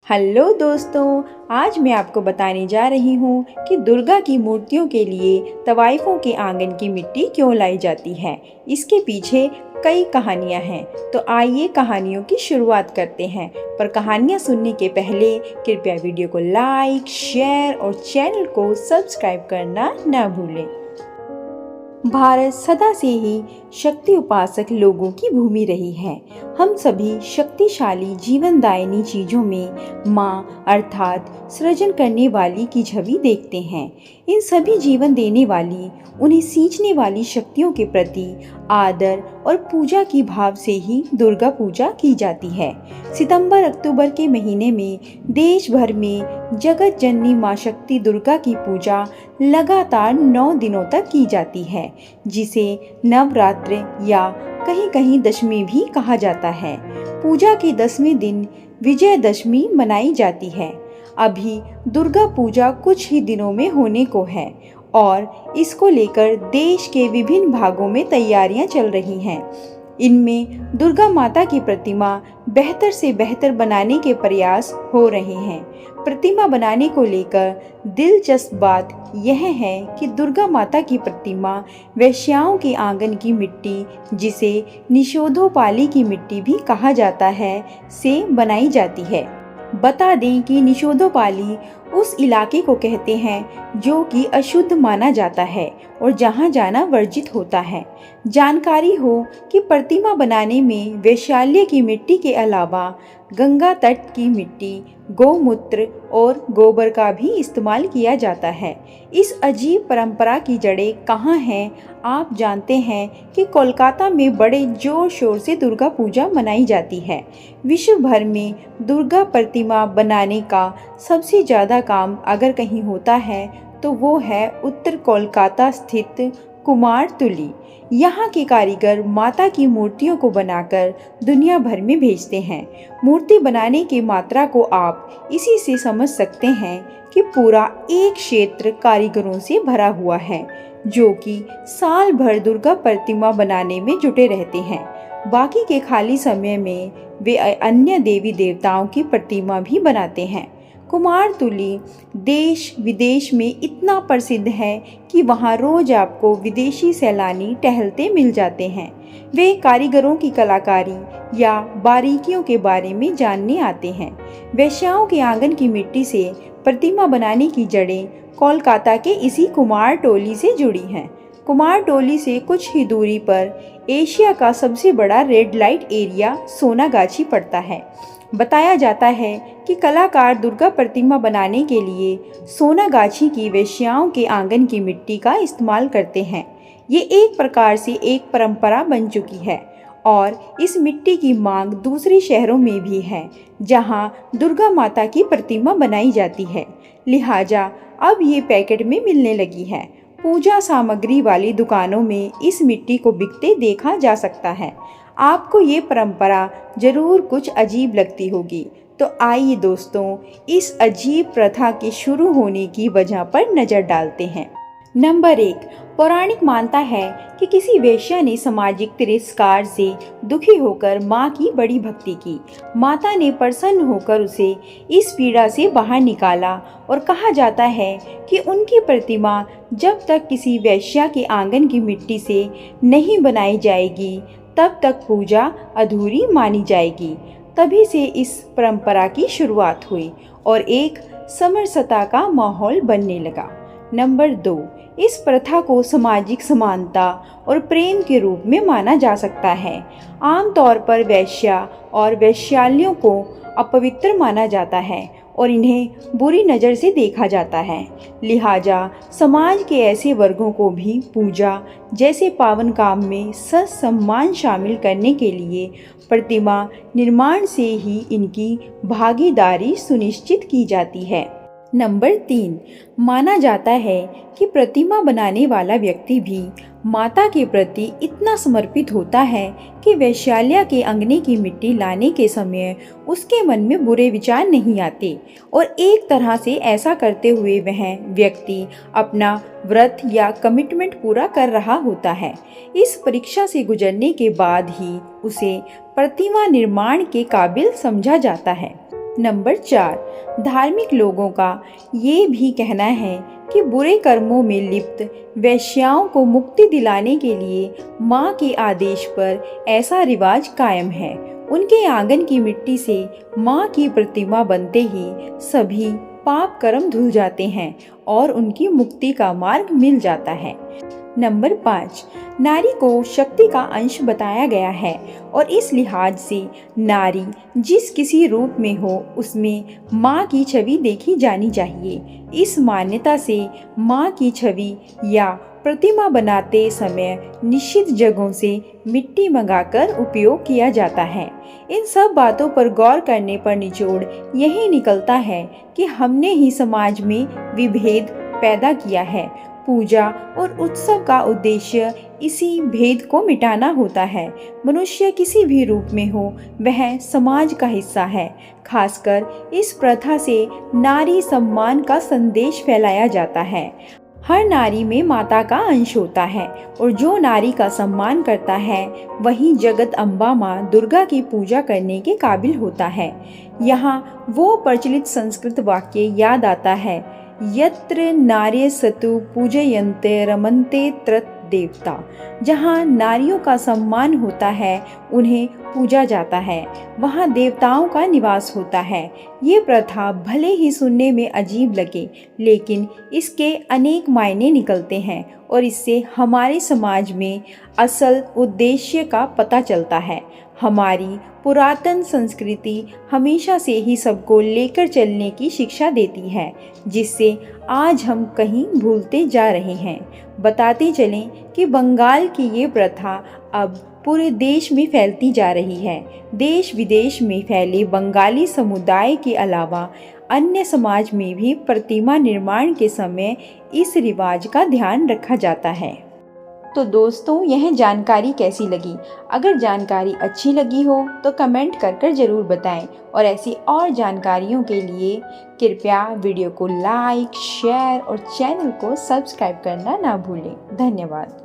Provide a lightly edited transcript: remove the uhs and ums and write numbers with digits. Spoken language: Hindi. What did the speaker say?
हेलो दोस्तों, आज मैं आपको बताने जा रही हूँ कि दुर्गा की मूर्तियों के लिए तवाइफों के आंगन की मिट्टी क्यों लाई जाती है। इसके पीछे कई कहानियाँ हैं, तो आइए कहानियों की शुरुआत करते हैं। पर कहानियाँ सुनने के पहले कृपया वीडियो को लाइक, शेयर और चैनल को सब्सक्राइब करना न भूलें। भारत सदा से ही शक्ति उपासक लोगों की भूमि रही है। हम सभी शक्तिशाली जीवनदायिनी चीजों में माँ अर्थात सृजन करने वाली की छवि देखते हैं। इन सभी जीवन देने वाली, उन्हें सींचने वाली शक्तियों के प्रति आदर और पूजा की भाव से ही दुर्गा पूजा की जाती है। सितंबर अक्टूबर के महीने में देश भर में जगत जननी माँ शक्ति दुर्गा की पूजा लगातार 9 दिनों तक की जाती है, जिसे नवरात्र या कहीं कहीं दशमी भी कहा जाता है। पूजा के 10वें दिन विजयदशमी मनाई जाती है। अभी दुर्गा पूजा कुछ ही दिनों में होने को है और इसको लेकर देश के विभिन्न भागों में तैयारियां चल रही हैं। इनमें दुर्गा माता की प्रतिमा बेहतर से बेहतर बनाने के प्रयास हो रहे हैं। प्रतिमा बनाने को लेकर दिलचस्प बात यह है कि दुर्गा माता की प्रतिमा वेश्याओं के आंगन की मिट्टी, जिसे निषोधोपाली की मिट्टी भी कहा जाता है, से बनाई जाती है। बता दें कि निषोधोपाली उस इलाके को कहते हैं जो कि अशुद्ध माना जाता है और जहां जाना वर्जित होता है। जानकारी हो कि प्रतिमा बनाने में वैशाल्य की मिट्टी के अलावा गंगा तट की मिट्टी, गौमूत्र और गोबर का भी इस्तेमाल किया जाता है। इस अजीब परंपरा की जड़ें कहाँ हैं? आप जानते हैं कि कोलकाता में बड़े जोर शोर से दुर्गा पूजा मनाई जाती है। विश्व भर में दुर्गा प्रतिमा बनाने का सबसे ज़्यादा काम अगर कहीं होता है तो वो है उत्तर कोलकाता स्थित कुमारटुली। यहाँ के कारीगर माता की मूर्तियों को बनाकर दुनिया भर में भेजते हैं। मूर्ति बनाने की मात्रा को आप इसी से समझ सकते हैं कि पूरा एक क्षेत्र कारीगरों से भरा हुआ है, जो कि साल भर दुर्गा प्रतिमा बनाने में जुटे रहते हैं। बाकी के खाली समय में वे अन्य देवी देवताओं की प्रतिमा भी बनाते हैं। कुमारटुली देश विदेश में इतना प्रसिद्ध है कि वहाँ रोज आपको विदेशी सैलानी टहलते मिल जाते हैं। वे कारीगरों की कलाकारी या बारीकियों के बारे में जानने आते हैं। वेश्याओं के आंगन की मिट्टी से प्रतिमा बनाने की जड़ें कोलकाता के इसी कुमारटोली से जुड़ी हैं। कुमारटोली से कुछ ही दूरी पर एशिया का सबसे बड़ा रेड लाइट एरिया सोनागाछी पड़ता है। बताया जाता है कि कलाकार दुर्गा प्रतिमा बनाने के लिए सोनागाछी की वेश्याओं के आंगन की मिट्टी का इस्तेमाल करते हैं। ये एक प्रकार से एक परंपरा बन चुकी है और इस मिट्टी की मांग दूसरे शहरों में भी है, जहां दुर्गा माता की प्रतिमा बनाई जाती है। लिहाजा अब ये पैकेट में मिलने लगी है। पूजा सामग्री वाली दुकानों में इस मिट्टी को बिकते देखा जा सकता है। आपको ये परंपरा जरूर कुछ अजीब लगती होगी, तो आइए दोस्तों इस अजीब प्रथा के शुरू होने की वजह पर नज़र डालते हैं। नंबर 1, पौराणिक मानता है कि किसी वेश्या ने सामाजिक तिरस्कार से दुखी होकर माँ की बड़ी भक्ति की। माता ने प्रसन्न होकर उसे इस पीड़ा से बाहर निकाला और कहा जाता है कि उनकी प्रतिमा जब तक किसी वेश्या के आंगन की मिट्टी से नहीं बनाई जाएगी तब तक पूजा अधूरी मानी जाएगी। तभी से इस परंपरा की शुरुआत हुई और एक समरसता का माहौल बनने लगा। नंबर 2, इस प्रथा को सामाजिक समानता और प्रेम के रूप में माना जा सकता है। आमतौर पर वेश्या और वेश्यालियों को अपवित्र माना जाता है और इन्हें बुरी नज़र से देखा जाता है। लिहाजा समाज के ऐसे वर्गों को भी पूजा जैसे पावन काम में सम्मान शामिल करने के लिए प्रतिमा निर्माण से ही इनकी भागीदारी सुनिश्चित की जाती है। नंबर 3, माना जाता है कि प्रतिमा बनाने वाला व्यक्ति भी माता के प्रति इतना समर्पित होता है कि वैशाल्या के अंगने की मिट्टी लाने के समय उसके मन में बुरे विचार नहीं आते और एक तरह से ऐसा करते हुए वह व्यक्ति अपना व्रत या कमिटमेंट पूरा कर रहा होता है। इस परीक्षा से गुजरने के बाद ही उसे प्रतिमा निर्माण के काबिल समझा जाता है। नंबर 4, धार्मिक लोगों का ये भी कहना है कि बुरे कर्मों में लिप्त वेश्याओं को मुक्ति दिलाने के लिए माँ के आदेश पर ऐसा रिवाज कायम है। उनके आंगन की मिट्टी से माँ की प्रतिमा बनते ही सभी पाप कर्म धुल जाते हैं और उनकी मुक्ति का मार्ग मिल जाता है। नंबर 5, नारी को शक्ति का अंश बताया गया है और इस लिहाज से नारी जिस किसी रूप में हो उसमें माँ की छवि देखी जानी चाहिए। इस मान्यता से माँ की छवि या प्रतिमा बनाते समय निश्चित जगहों से मिट्टी मंगाकर उपयोग किया जाता है। इन सब बातों पर गौर करने पर निचोड़ यही निकलता है कि हमने ही समाज में विभेद पैदा किया है। पूजा और उत्सव का उद्देश्य इसी भेद को मिटाना होता है। मनुष्य किसी भी रूप में हो वह समाज का हिस्सा है। खासकर इस प्रथा से नारी सम्मान का संदेश फैलाया जाता है। हर नारी में माता का अंश होता है और जो नारी का सम्मान करता है वही जगत अम्बा माँ दुर्गा की पूजा करने के काबिल होता है। यहाँ वो प्रचलित संस्कृत वाक्य याद आता है, यत्र नार्य सतु पूजयन्ते रमन्ते त्रत देवता। जहाँ नारियों का सम्मान होता है, उन्हें पूजा जाता है, वहाँ देवताओं का निवास होता है। ये प्रथा भले ही सुनने में अजीब लगे, लेकिन इसके अनेक मायने निकलते हैं और इससे हमारे समाज में असल उद्देश्य का पता चलता है। हमारी पुरातन संस्कृति हमेशा से ही सबको लेकर चलने की शिक्षा देती है, जिससे आज हम कहीं भूलते जा रहे हैं। बताते चलें कि बंगाल की ये प्रथा अब पूरे देश में फैलती जा रही है। देश विदेश में फैले बंगाली समुदाय के अलावा अन्य समाज में भी प्रतिमा निर्माण के समय इस रिवाज का ध्यान रखा जाता है। तो दोस्तों, यह जानकारी कैसी लगी? अगर जानकारी अच्छी लगी हो तो कमेंट कर ज़रूर बताएं और ऐसी और जानकारियों के लिए कृपया वीडियो को लाइक, शेयर और चैनल को सब्सक्राइब करना ना भूलें। धन्यवाद।